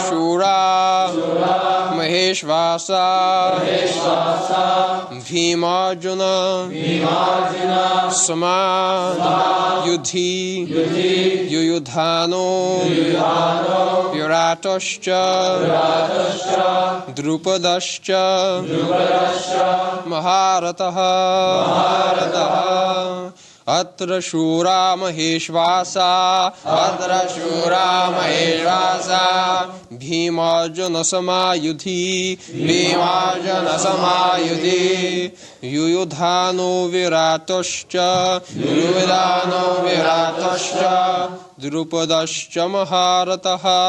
Shura Maheshvasa Bhimarjuna Sama Yudhi Yuyudhano Viratoscha Drupadascha Maharataha Atra Shura Maheshvasa Bhimarjuna Samayudhi Yuyudhano Viratoscha Drupadascha Maharataha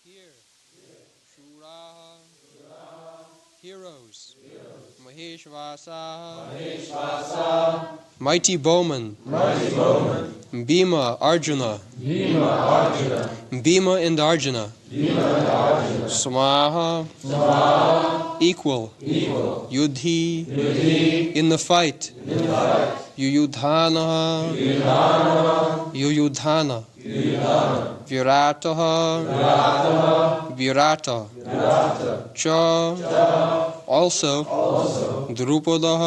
Here, Shuraha, heroes, Maheshvasa, mighty bowmen, Bhima, Arjuna, Bhima and Arjuna, Samaha, equal, Yudhi, in the fight, Yuyudhana, Virata, Cha, also, Drupada,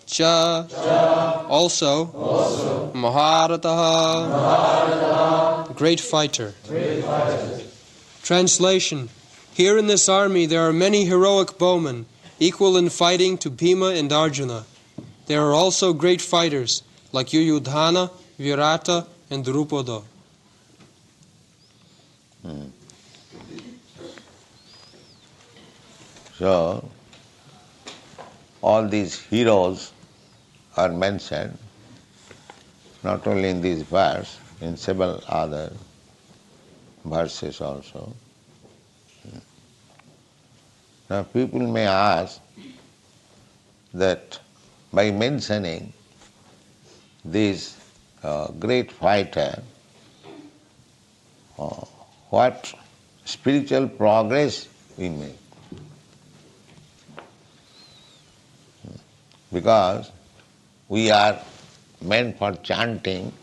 Cha, also, Maharataha, great fighter. Translation. Here in this army there are many heroic bowmen, equal in fighting to Bhima and Arjuna. There are also great fighters, like Yuyudhana, Virata, and Drupada. So, all these heroes are mentioned, not only in this verse, in several other verses also. Now people may ask that by mentioning this great fighter, what spiritual progress we make. Because we are meant for chanting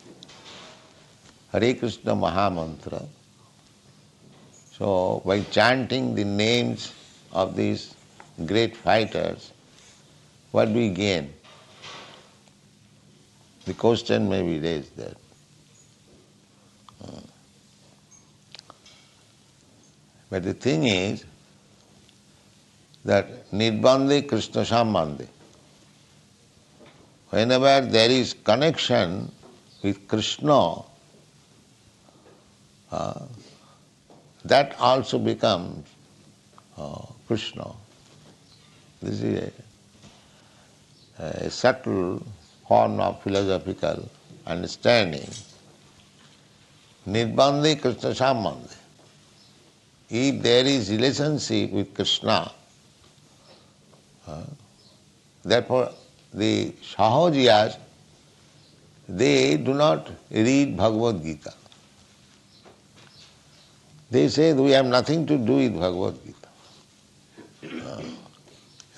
Hare Krishna Mahamantra. So by chanting the names of these great fighters, what do we gain? The question may be raised there. But the thing is that Nirbandhe Krishna Sambandhe. Whenever there is connection with Krishna, that also becomes Krishna. This is a subtle form of philosophical understanding. Nirbandhe Krishna Sambandhe. If there is relationship with Krishna, therefore the Sahajiyas, they do not read Bhagwat Gita. They say we have nothing to do with Bhagwat Gita.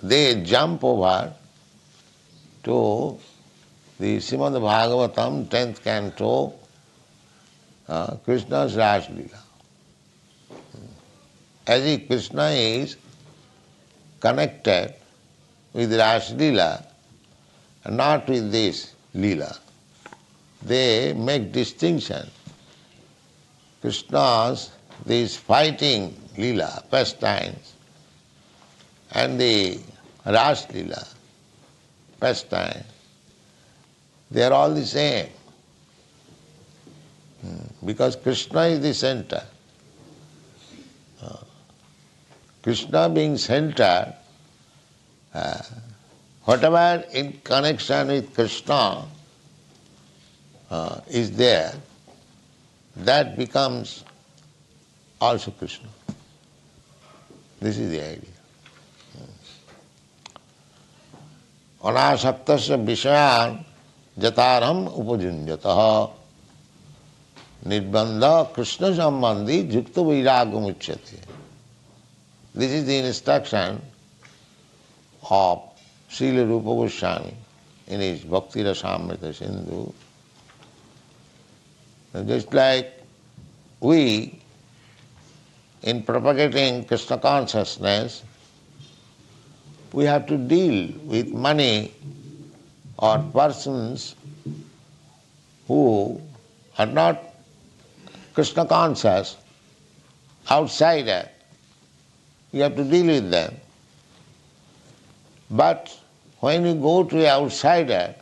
They jump over to the Srimad Bhagavatam, 10th canto, Krishna's Ras Leela. As if Krishna is connected with Ras Leela, not with this Leela. They make distinction. Krishna's these fighting Leela, pastimes, and the Ras Leela, pastime, they are all the same. Because Krishna is the center. Krishna being center, whatever in connection with Krishna is there, that becomes also Krishna. This is the idea. Anasaktasya vishayan jatarham upajunjataha nirbandha Krishna sambandhi yukta vairagam uchyate. This is the instruction of Srila Rupa Goswami in his Bhakti Rasamrita Sindhu, just like we, in propagating Krishna consciousness, we have to deal with money or persons who are not Krishna conscious, outsider. You have to deal with them. But when you go to an outsider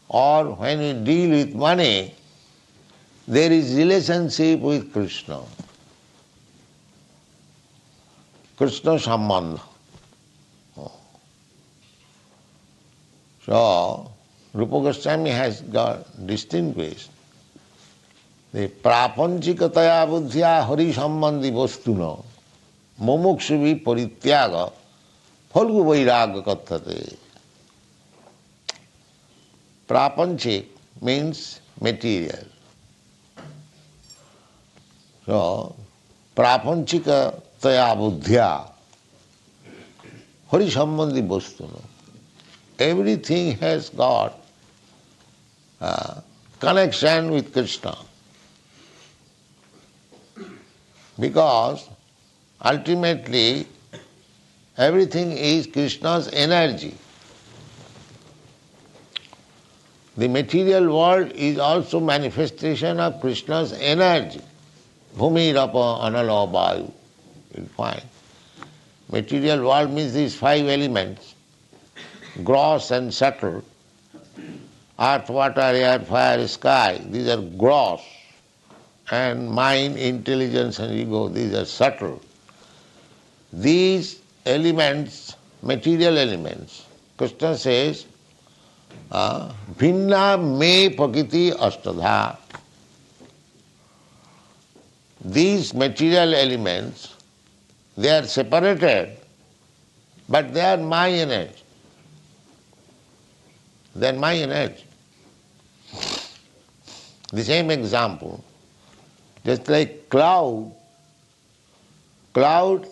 or when you deal with money, there is relationship with Krishna. Krishna Sambandha. So, Rupa Goswami has got distinguished the prapanchikataya buddhya hari sambandhi vastuna mumuksuvi parityaga phalgu vairaga kathate. Prapanchik means material. So, prapanchikataya buddhya hari sambandhi vastuna. Everything has got connection with Krishna. Because ultimately everything is Krishna's energy. The material world is also manifestation of Krishna's energy. Bhumi, Rapa, Anala, Vayu. You'll find. Material world means these 5 elements, gross and subtle. Earth, water, air, fire, sky, these are gross. And mind, intelligence and ego, these are subtle. These elements, material elements, Krishna says, Bhinna me pakiti ashtadha. These material elements, they are separated, but they are my energy. They are my energy. The same example, just like cloud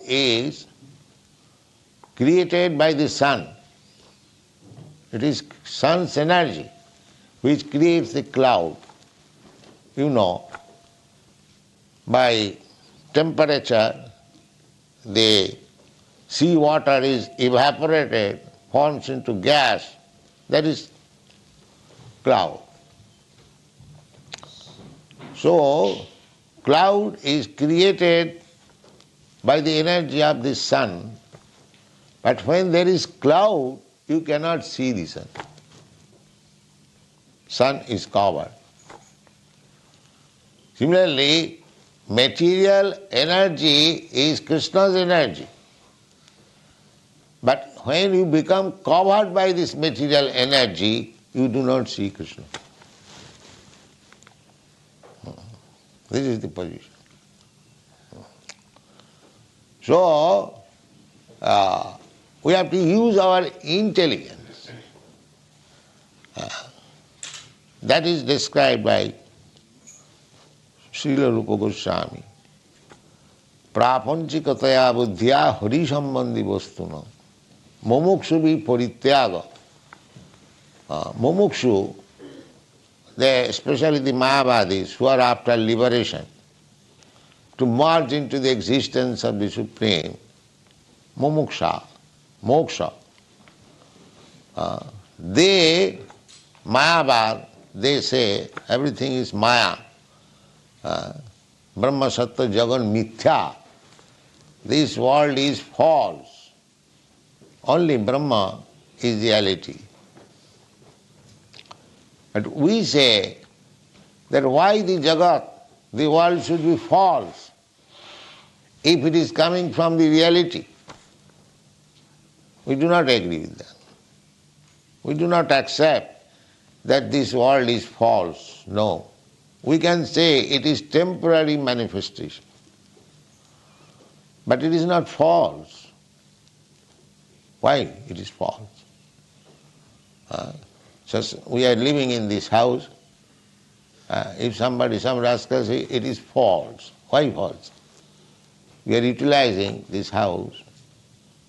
is created by the sun. It is sun's energy which creates the cloud. You know, by temperature, the sea water is evaporated, forms into gas. That is cloud. So, cloud is created by the energy of the sun, but when there is cloud, you cannot see the sun. Sun is covered. Similarly, material energy is Krishna's energy. But when you become covered by this material energy, you do not see Krishna. This is the position. So, we have to use our intelligence. That is described by Srila Rupa Goswami. Prapanchikataya buddhya hari sambandhi vastuna mumuksuvi parityaga. Mumukshu, especially the Mayavadis who are after liberation, to merge into the existence of the Supreme, mumuksha, moksha. They, Mayavad, they say everything is Maya. Brahma Sattva Jagan Mithya. This world is false. Only Brahma is reality. But we say that why the Jagat, the world should be false if it is coming from the reality. We do not agree with that. We do not accept that this world is false. No. We can say it is temporary manifestation. But it is not false. Why it is false? So we are living in this house. If some rascal says it is false. Why false? We are utilizing this house.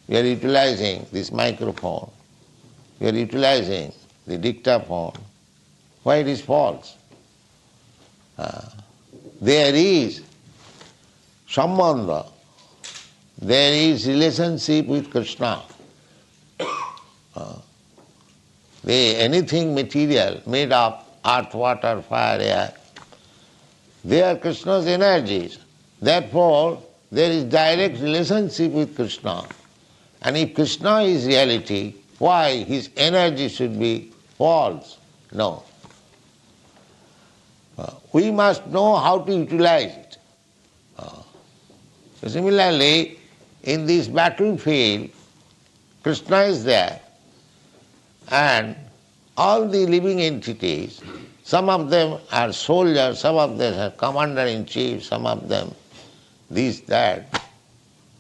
We are utilizing this microphone. we are utilizing the dictaphone, why it is false? There is sambandha, there is relationship with Krishna. Anything material made of earth, water, fire, air, they are Krishna's energies. Therefore, there is direct relationship with Krishna. And if Krishna is reality, why his energy should be false? No. We must know how to utilize it. So similarly, in this battlefield, Krishna is there, and all the living entities, some of them are soldiers, some of them are commander-in-chief, some of them this, that,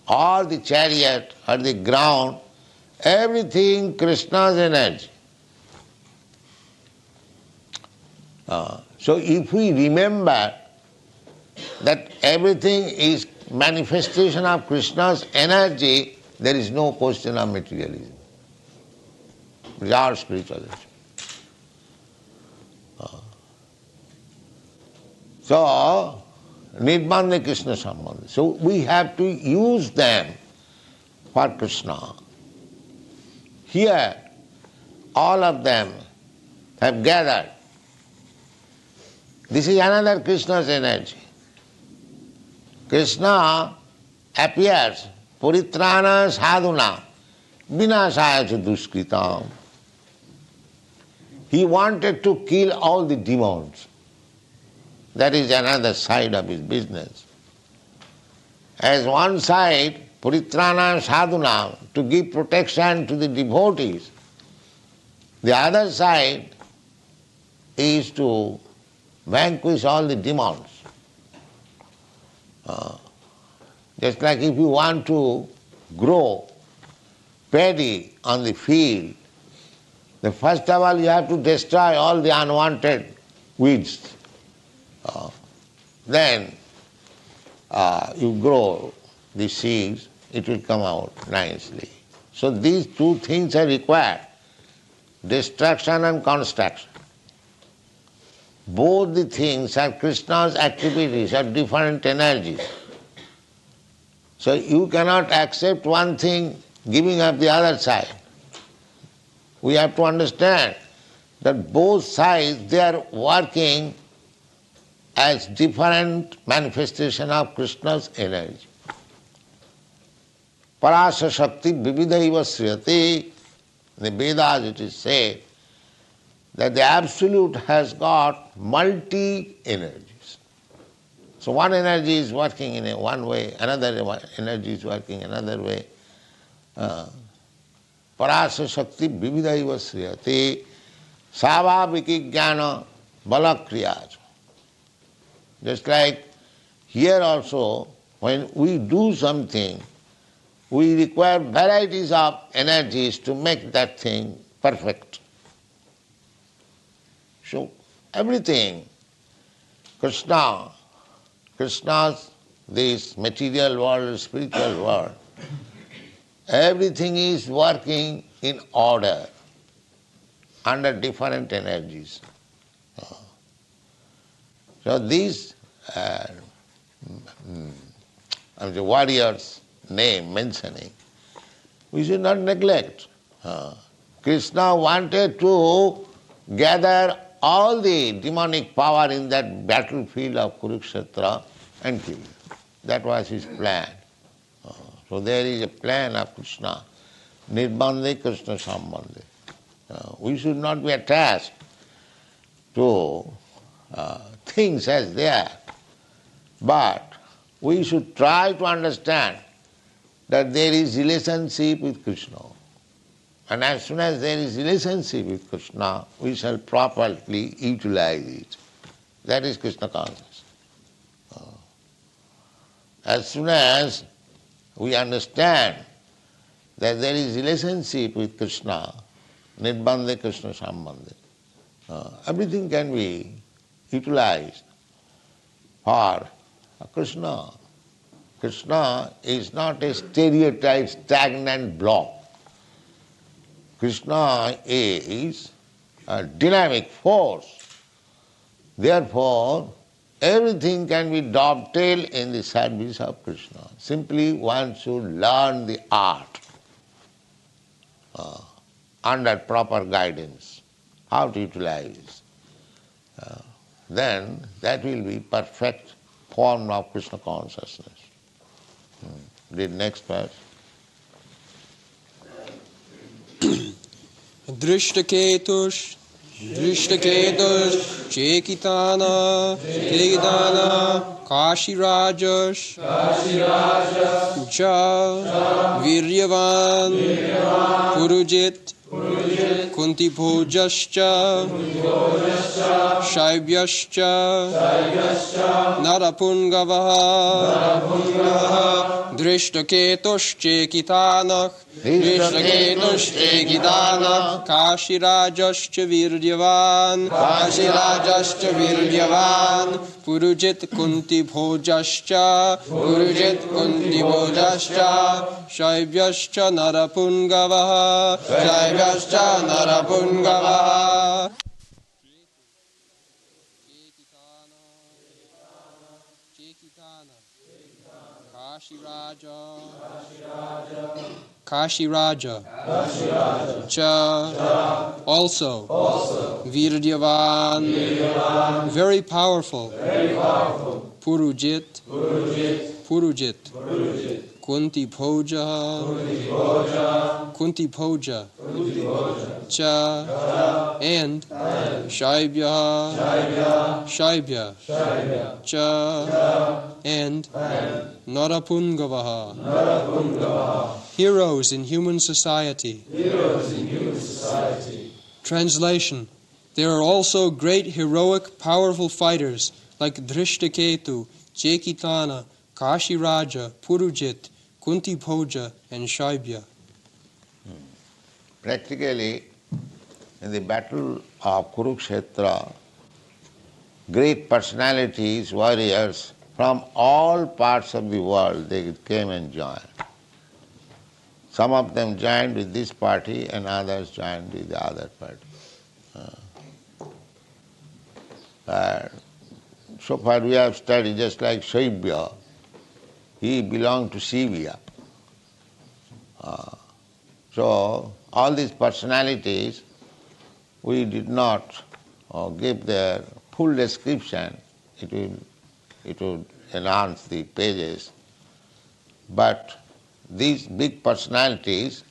or the chariot, or the ground, everything Krishna's energy. So if we remember that everything is manifestation of Krishna's energy, there is no question of materialism. It is our spirituality. So, Nirbandha Krishna Sambandha. So we have to use them for Krishna. Here, all of them have gathered. This is another Krishna's energy. Krishna appears, Puritrana sadhuna, vinasaya cha duskritam. He wanted to kill all the demons. That is another side of his business. As one side, Puritrana sadhuna, to give protection to the devotees. The other side is to vanquish all the demons. Just like if you want to grow paddy on the field, then first of all you have to destroy all the unwanted weeds. Then you grow the seeds, it will come out nicely. So these two things are required, destruction and construction. Both the things are Krishna's activities, are different energies. So you cannot accept one thing giving up the other side. We have to understand that both sides, they are working as different manifestation of Krishna's energy. Parasa Shakti Vividhaiva Sriyate. In the Vedas it is said that the Absolute has got multi-energies. So one energy is working in one way, another energy is working another way. Parasa Shakti Vividhaiva Sriyate Savabhiki Jnana Balakriyaj. Just like here also, when we do something, we require varieties of energies to make that thing perfect. So everything, Krishna's, this material world, spiritual world, everything is working in order, under different energies. So these the warriors' name mentioning, we should not neglect. Krishna wanted to gather all the demonic power in that battlefield of Kurukshetra and kill them. That was his plan. So there is a plan of Krishna, Nirbandha Krishna Sambandha. We should not be attached to things as they are, but we should try to understand that there is relationship with Krishna. And as soon as there is relationship with Krishna, we shall properly utilize it. That is Krishna consciousness. As soon as we understand that there is relationship with Krishna, Nirbandha Krishna Sambandha, everything can be utilized for Krishna. Krishna is not a stereotyped, stagnant block. Krishna is a dynamic force. Therefore, everything can be dovetailed in the service of Krishna. Simply one should learn the art under proper guidance, how to utilize. Then that will be perfect form of Krishna consciousness. Read next verse. Drishtaketush Chekitana Kashirajas Ja Viryavan Purujit Kuntibhojascha Shaibhyascha Narapungavaha Drishtaketush Chekitanah Kashirajascha Viryavan Purujit Kuntibhojascha Shaibhyascha Narapungavaha Kashiraja Cha also Viryavan very powerful Purujit Kunti Poja Cha and Shaibya Cha and Narapungavaha heroes in human society. Translation: there are also great heroic powerful fighters like Drishtaketu, Chekitana, Kashiraja, Purujit, Kuntipoja and Shaibya. Practically, in the battle of Kurukshetra, great personalities, warriors from all parts of the world, they came and joined. Some of them joined with this party and others joined with the other party. So far we have studied just like Shaibya, he belonged to Shivya. So all these personalities, we did not give their full description. It would enhance the pages. But these big personalities,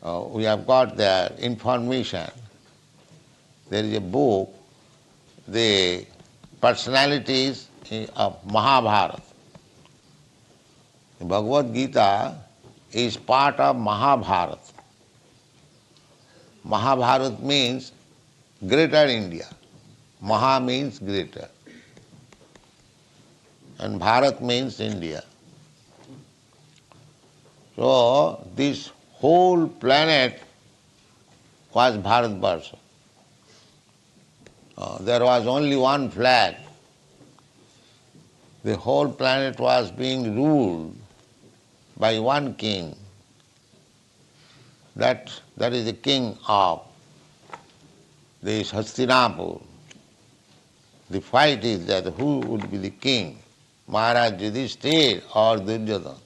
we have got their information. There is a book, the personalities of Mahabharata. The Bhagwat Geeta is part of Mahabharata. Mahabharata means greater India. Maha means greater. And Bharat means India. So this whole planet was Bharatvarsha. There was only one flag. The whole planet was being ruled by one king. That is the king of this Hastinapur. The fight is that who would be the king, Maharaj Yudhishthira or Duryodhana.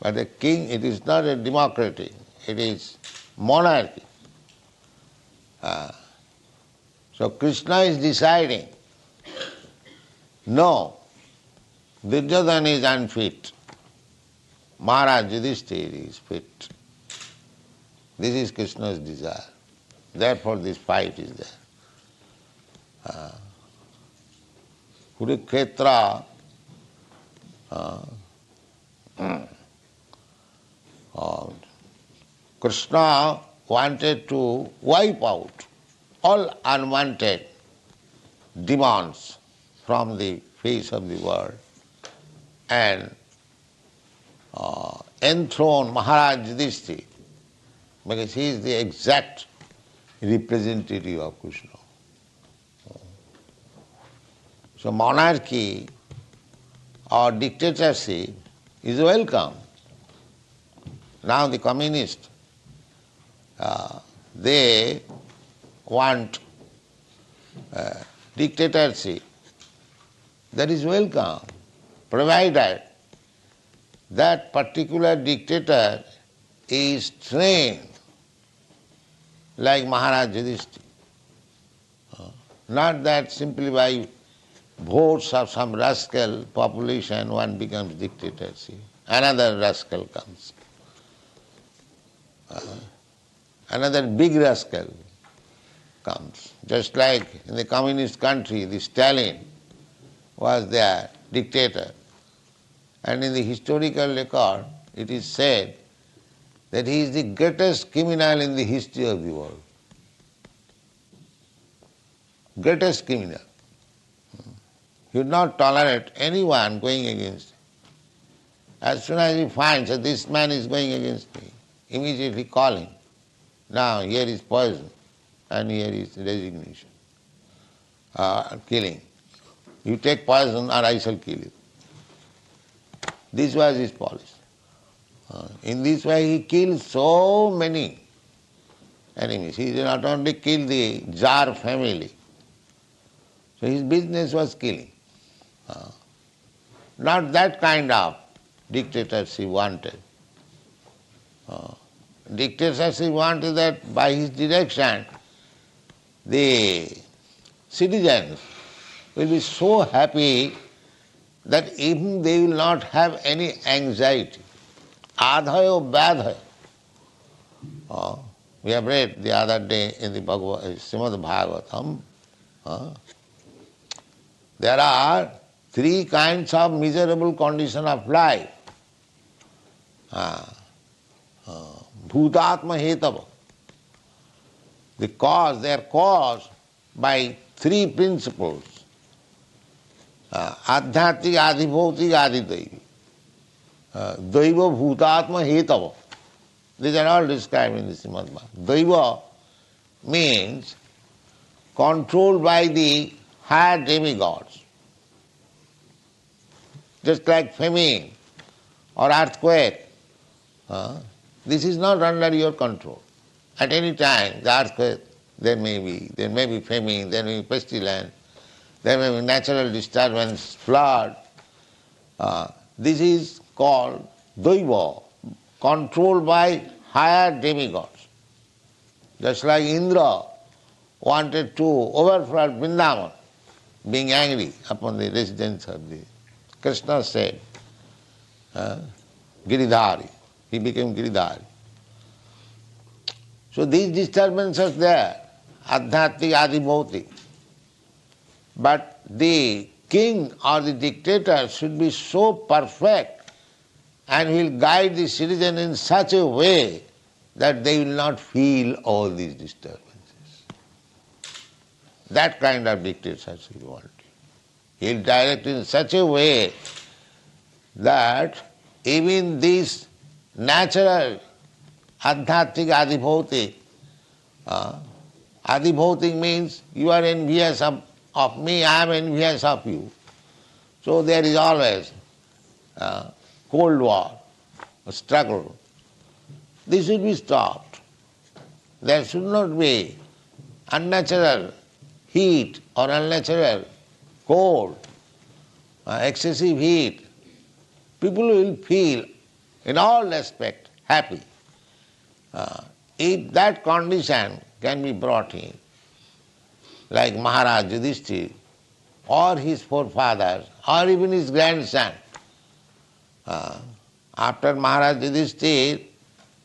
But a king, it is not a democracy, it is monarchy. So Krishna is deciding, no, Duryodhana is unfit, Maharaj Yudhishthira is fit. This is Krishna's desire. Therefore this fight is there. Kurukshetra, Krishna wanted to wipe out all unwanted demons from the face of the world and enthrone Maharaj Yudhishthira, because he is the exact representative of Krishna. So monarchy or dictatorship is welcome. Now the communist they want dictatorship, that is welcome, provided that particular dictator is trained like Maharaj Yudhishthira. Not that simply by votes of some rascal population one becomes dictator. See, another rascal comes. Another big rascal comes. Just like in the communist country, the Stalin was their dictator. And in the historical record, it is said that he is the greatest criminal in the history of the world. Greatest criminal. He would not tolerate anyone going against him. As soon as he finds that this man is going against me, immediately call him. Now here is poison and here is resignation, killing. You take poison or I shall kill you. This was his policy. In this way he killed so many enemies. He did not only kill the Tsar family, so his business was killing. Not that kind of dictatorship wanted. Dictatorship wanted that by his direction the citizens will be so happy that even they will not have any anxiety. Adhayo badhayo. We have read the other day in the Bhagwat, Srimad Bhagavatam. There are three kinds of miserable condition of life. Bhutatma hetava. They are caused by three principles. Adhyatmik, adhibhautik, adidaivi. Daiva, bhutatma, hetava. These are all described in the Srimad Bhagavatam. Daiva means controlled by the higher demigods. Just like famine or earthquake. This is not under your control. At any time, the earthquake, there may be famine, there may be pestilence, there may be natural disturbance, flood. This is called Daiva, controlled by higher demigods. Just like Indra wanted to overflood Vrindavan, being angry upon the residents of the Krishna said, Giridhari. He became Giridhari. So these disturbances there, adhyatmik, adhibhautik. But the king or the dictator should be so perfect and will guide the citizen in such a way that they will not feel all these disturbances. That kind of dictatorship we want. He will direct in such a way that even this natural adhyatmik, adhibhautik, adhibhautik means you are envious of me, I am envious of you. So there is always cold war, a struggle. This should be stopped. There should not be unnatural heat or unnatural cold, excessive heat. People will feel in all aspects happy. If that condition can be brought in, like Maharaj Yudhishthira or his forefathers or even his grandson. After Maharaj Yudhishthira,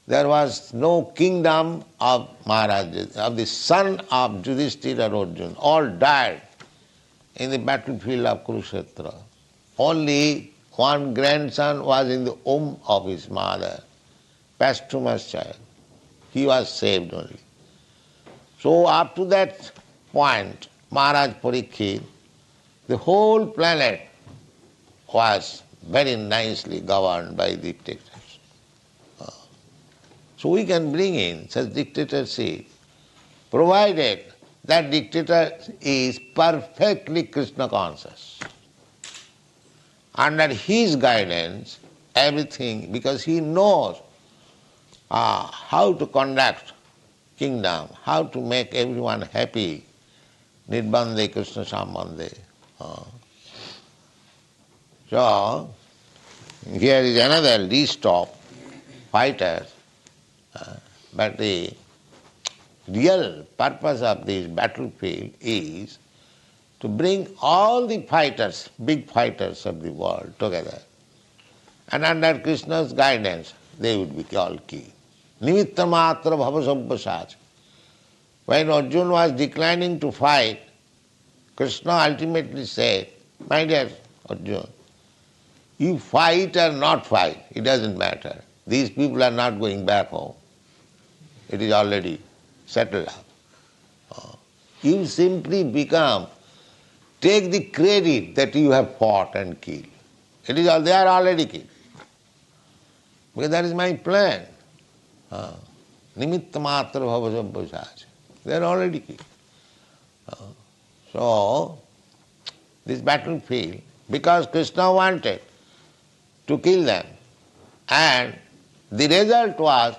there was no kingdom of the son of Yudhishthira or Arjuna. All died in the battlefield of Kurukshetra. Only one grandson was in the womb of his mother, posthumous child. He was saved only. So up to that point, Maharaj Parikshit, the whole planet was very nicely governed by dictators. So we can bring in such dictatorship, provided that dictator is perfectly Krishna conscious. Under his guidance, everything, because he knows how to conduct kingdom, how to make everyone happy. Nirbande Krishna Sambande. So, here is another list of fighters, but the real purpose of this battlefield is to bring all the fighters, big fighters of the world together. And under Krishna's guidance, they would be called king. Nimitta matra bhavasambhasaj. When Arjuna was declining to fight, Krishna ultimately said, my dear Arjuna, you fight or not fight, it doesn't matter. These people are not going back home. It is already settled up. You simply take the credit that you have fought and killed. It is all, they are already killed. Because that is my plan. Nimitta matra bhavasambhasaj. They are already killed. So, this battlefield, because Krishna wanted to kill them, and the result was,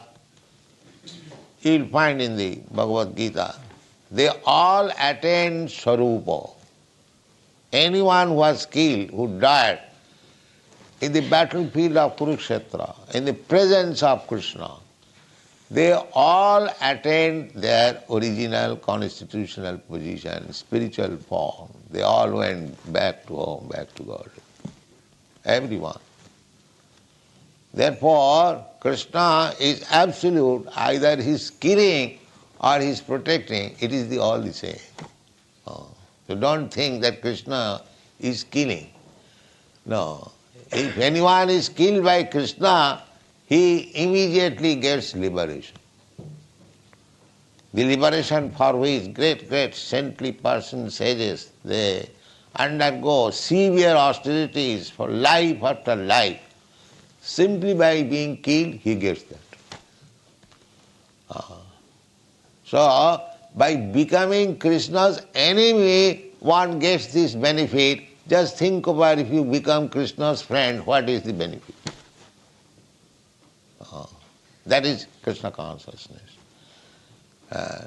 you will find in the Bhagwat Geeta, they all attained Sarupa. Anyone who was killed, who died in the battlefield of Kurukshetra, in the presence of Krishna, they all attained their original constitutional position, spiritual form. They all went back to home, back to God. Everyone. Therefore, Krishna is absolute, either he is killing or he is protecting, it is all the same. So don't think that Krishna is killing. No. If anyone is killed by Krishna, he immediately gets liberation. The liberation for which great saintly persons, sages, they undergo severe austerities for life after life. Simply by being killed, he gets that. So, by becoming Krishna's enemy, one gets this benefit. Just think about if you become Krishna's friend, what is the benefit? That is Krishna consciousness.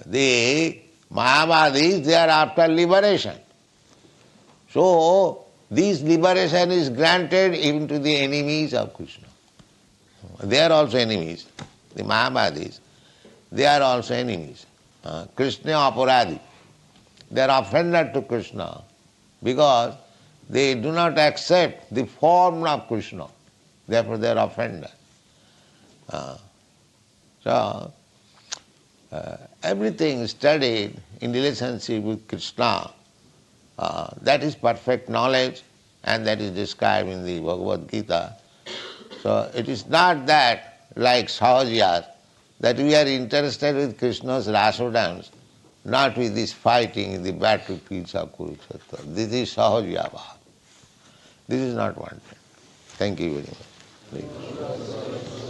The Mayavadis, they are after liberation. So, this liberation is granted even to the enemies of Krishna. They are also enemies. The Mayavadis, they are also enemies. Krishna aparadi. They are offended to Krishna because they do not accept the form of Krishna. Therefore they are offended. So, everything studied in relationship with Krishna, that is perfect knowledge, and that is described in the Bhagavad Gita. So it is not that, like Sahajas, that we are interested with Krishna's rasa dance, not with this fighting in the battlefields of Kurukshetra. This is Sahajyava. This is not wanted. Thank you very much.